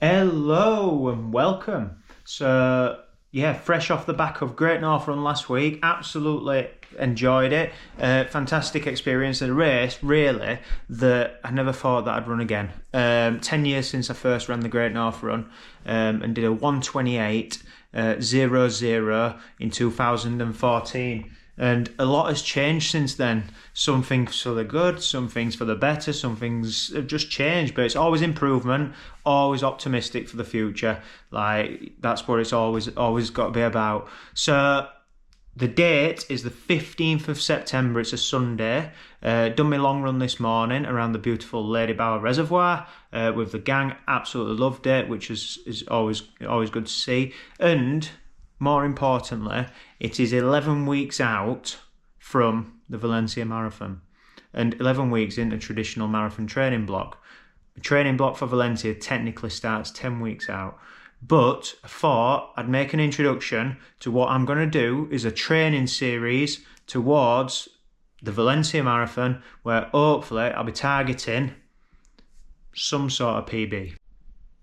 Hello and welcome. So yeah, fresh off the back of Great North Run last week, absolutely enjoyed it. Fantastic experience at a race, really, that I never thought that I'd run again. 10 years since I first ran the Great North Run and did a 1:28.00 in 2014. And a lot has changed since then. Some things for the good, some things for the better, some things have just changed. But it's always improvement, always optimistic for the future. Like, that's what it's always got to be about. So the date is the 15th of September. It's a Sunday. Done my long run this morning around the beautiful Lady Bower Reservoir with the gang. Absolutely loved it, which is always good to see. And more importantly, it is 11 weeks out from the Valencia Marathon and 11 weeks into traditional marathon training block. The training block for Valencia technically starts 10 weeks out. But I thought I'd make an introduction to what I'm going to do is a training series towards the Valencia Marathon where hopefully I'll be targeting some sort of PB.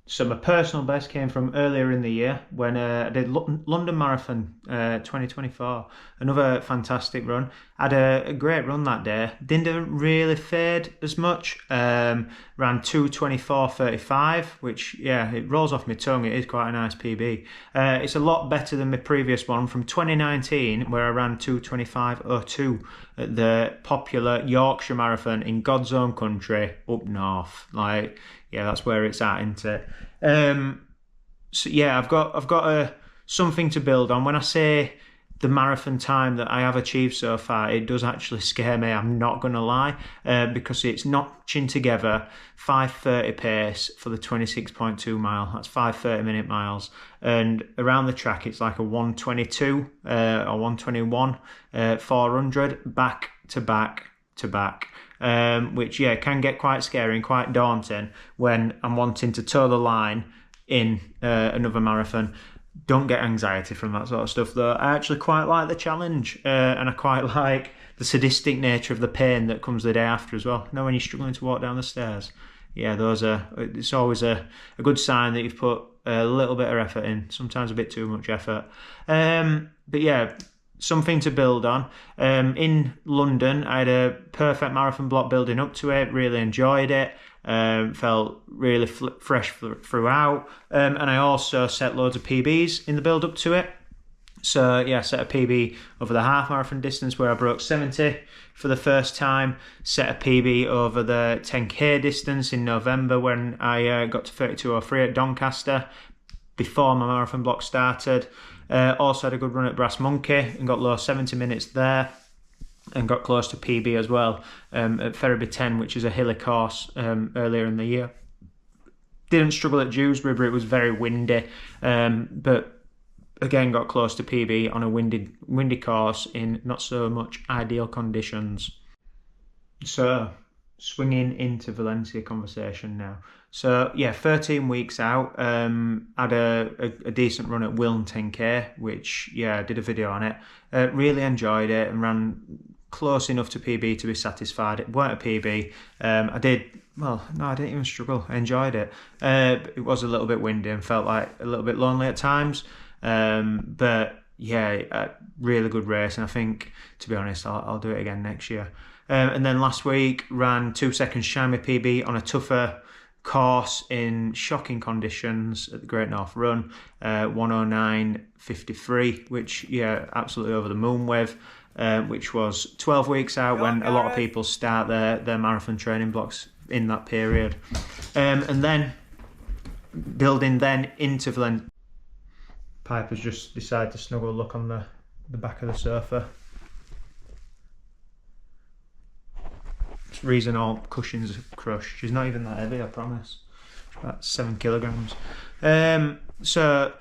So my personal best came from earlier in the year when I did London Marathon 2024. Another fantastic run. Had a great run that day. Didn't really fade as much. Ran 2:24.35, which, yeah, it rolls off my tongue. It is quite a nice PB. It's a lot better than my previous one from 2019 where I ran 2:25.02 at the popular Yorkshire Marathon in God's own country up north. Like, yeah, that's where it's at, isn't it? So yeah, I've got something to build on. When I say the marathon time that I have achieved so far, it does actually scare me. I'm not going to lie, because it's notching together 5:30 pace for the 26.2 mile. That's 5 30-minute miles, and around the track it's like a 1:22 or 1:21 400 back to back to back. Which, yeah, can get quite scary and quite daunting when I'm wanting to toe the line in another marathon. Don't get anxiety from that sort of stuff, though. I actually quite like the challenge, and I quite like the sadistic nature of the pain that comes the day after as well. You know, when you're struggling to walk down the stairs. Yeah, it's always a good sign that you've put a little bit of effort in, sometimes a bit too much effort. But yeah, something to build on. In London, I had a perfect marathon block building up to it. Really enjoyed it. Felt really fresh throughout. And I also set loads of PBs in the build up to it. So yeah, I set a PB over the half marathon distance where I broke 70 for the first time. Set a PB over the 10k distance in November when I got to 32:03 at Doncaster before my marathon block started. Also had a good run at Brass Monkey and got low 70 minutes there and got close to PB as well at Ferriby 10, which is a hilly course earlier in the year. Didn't struggle at Dewsbury, but it was very windy, but again got close to PB on a windy course in not so much ideal conditions. So swinging into Valencia conversation now. So yeah, 13 weeks out, had a decent run at Wiln 10k, which, yeah, I did a video on it. Really enjoyed it and ran close enough to PB to be satisfied. It weren't a PB. I didn't even struggle. I enjoyed it. It was a little bit windy and felt like a little bit lonely at times. But yeah, a really good race. And I think, to be honest, I'll do it again next year. And then last week ran 2 seconds shy of my PB on a tougher course in shocking conditions at the Great North Run, 1:09.53, which, yeah, absolutely over the moon with, which was 12 weeks out when a lot of people start their marathon training blocks in that period. And then building then into Valencia. Piper's just decided to snuggle look on the back of the sofa. Reason all cushions are crushed. She's not even that heavy, I promise. She's about 7 kilograms. So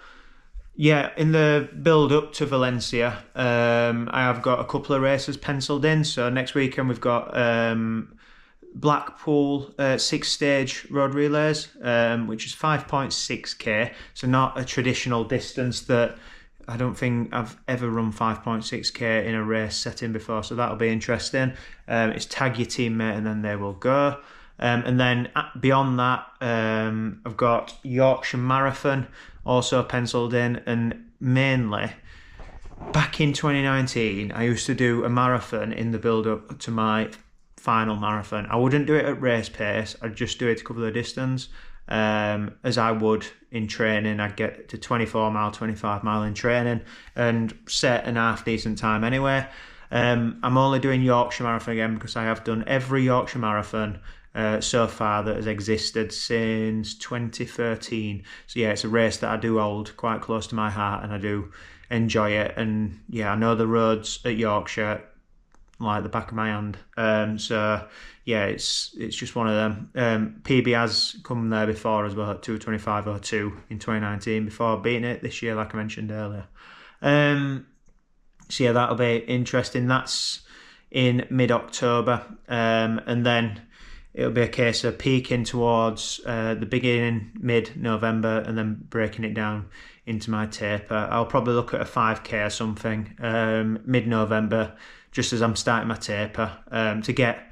yeah, in the build up to Valencia, I have got a couple of races penciled in. So next weekend we've got Blackpool 6-stage road relays, which is 5.6k. So not a traditional distance that I don't think I've ever run 5.6k in a race setting before, so that'll be interesting. It's tag your teammate and then they will go. And then beyond that, I've got Yorkshire Marathon also penciled in, and mainly back in 2019, I used to do a marathon in the build-up to my final marathon. I wouldn't do it at race pace, I'd just do it to cover the distance. As I would in training, I'd get to 24 mile, 25 mile in training and set an half decent time anyway. I'm only doing Yorkshire Marathon again because I have done every Yorkshire Marathon so far that has existed since 2013. So yeah, it's a race that I do hold quite close to my heart, and I do enjoy it. And yeah, I know the roads at Yorkshire like the back of my hand. So yeah, it's just one of them. PB has come there before as well at 2:25:02 in 2019 before beating it this year, like I mentioned earlier. So yeah, that'll be interesting. That's in mid-October, and then it'll be a case of peaking towards the beginning, mid-November, and then breaking it down into my taper. I'll probably look at a 5k or something mid-November, just as I'm starting my taper, to get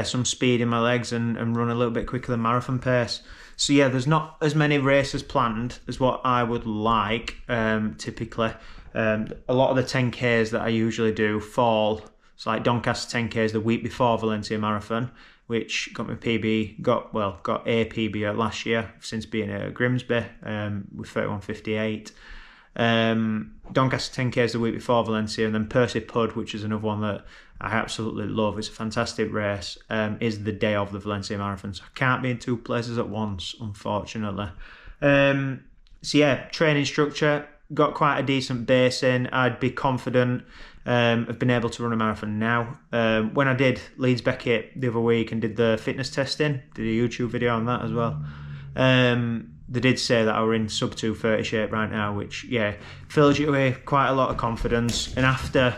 some speed in my legs and run a little bit quicker than marathon pace. So yeah, there's not as many races planned as what I would like typically. A lot of the 10Ks that I usually do fall. It's like Doncaster 10Ks the week before Valencia Marathon, which got my PB, got a PB last year since being at Grimsby with 31:58. Doncaster 10Ks the week before Valencia, and then Percy Pud, which is another one that I absolutely love. It's a fantastic race. Is the day of the Valencia Marathon, so I can't be in two places at once, unfortunately. So yeah, training structure, got quite a decent base in. I'd be confident of being able to run a marathon now. When I did Leeds Beckett the other week and did the fitness testing, did a YouTube video on that as well. They did say that I were in sub 2:30 shape right now, which yeah, fills you with quite a lot of confidence. And after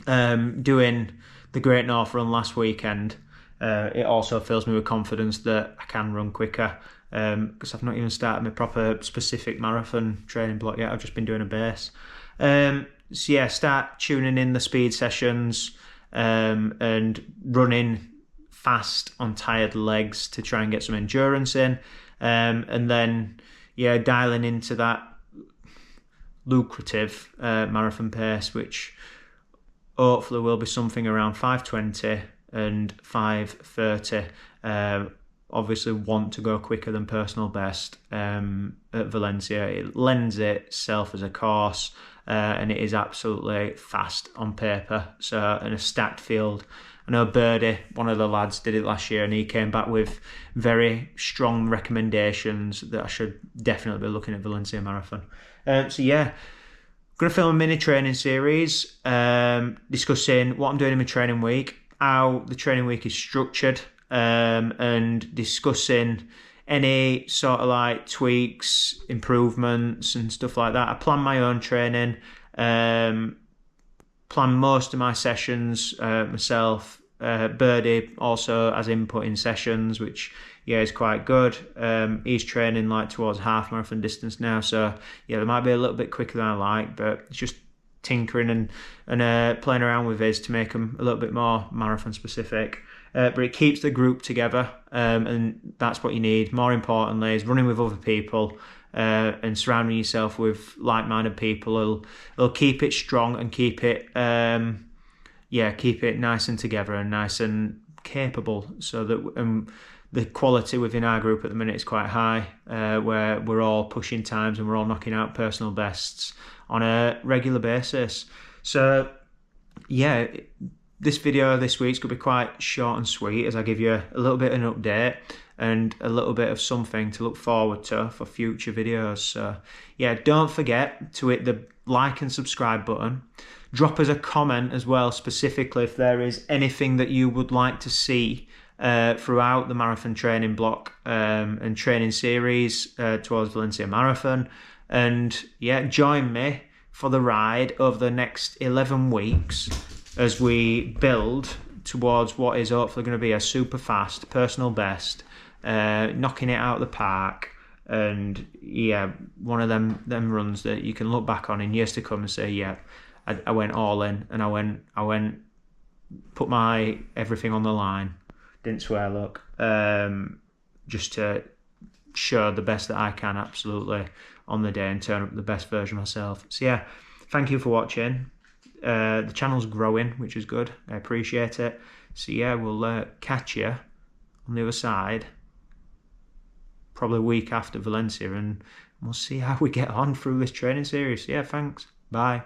doing the Great North Run last weekend, it also fills me with confidence that I can run quicker, because I've not even started my proper specific marathon training block yet. I've just been doing a base. So yeah, start tuning in the speed sessions and running fast on tired legs to try and get some endurance in, and then yeah, dialing into that lucrative marathon pace, which hopefully will be something around 5:20 and 5:30. Obviously want to go quicker than personal best at Valencia. It lends itself as a course, and it is absolutely fast on paper. So in a stacked field, I know Birdie, one of the lads, did it last year, and he came back with very strong recommendations that I should definitely be looking at Valencia Marathon. So yeah, going to film a mini training series discussing what I'm doing in my training week, how the training week is structured, and discussing any sort of like tweaks, improvements and stuff like that. I plan my own training, plan most of my sessions myself. Birdie also has input in sessions, which yeah is quite good. He's training like towards half marathon distance now, so yeah, there might be a little bit quicker than I like, but it's just tinkering and playing around with his to make them a little bit more marathon specific. But it keeps the group together, and that's what you need. More importantly, is running with other people and surrounding yourself with like-minded people. It'll keep it strong and keep it nice and together and nice and capable. So that the quality within our group at the minute is quite high, where we're all pushing times and we're all knocking out personal bests on a regular basis. So yeah, this video this week's going to be quite short and sweet, as I give you a little bit of an update and a little bit of something to look forward to for future videos. So yeah, don't forget to hit the like and subscribe button. Drop us a comment as well, specifically if there is anything that you would like to see throughout the marathon training block and training series towards Valencia Marathon. And yeah, join me for the ride over the next 11 weeks as we build towards what is hopefully going to be a super fast personal best, knocking it out of the park, and yeah, one of them runs that you can look back on in years to come and say, yeah, I went all in, and I went put my everything on the line Didn't swear, look. Just to show the best that I can, absolutely, on the day and turn up the best version of myself. So yeah, thank you for watching. The channel's growing, which is good. I appreciate it. So yeah, we'll catch you on the other side, probably a week after Valencia, and we'll see how we get on through this training series. So yeah, thanks. Bye.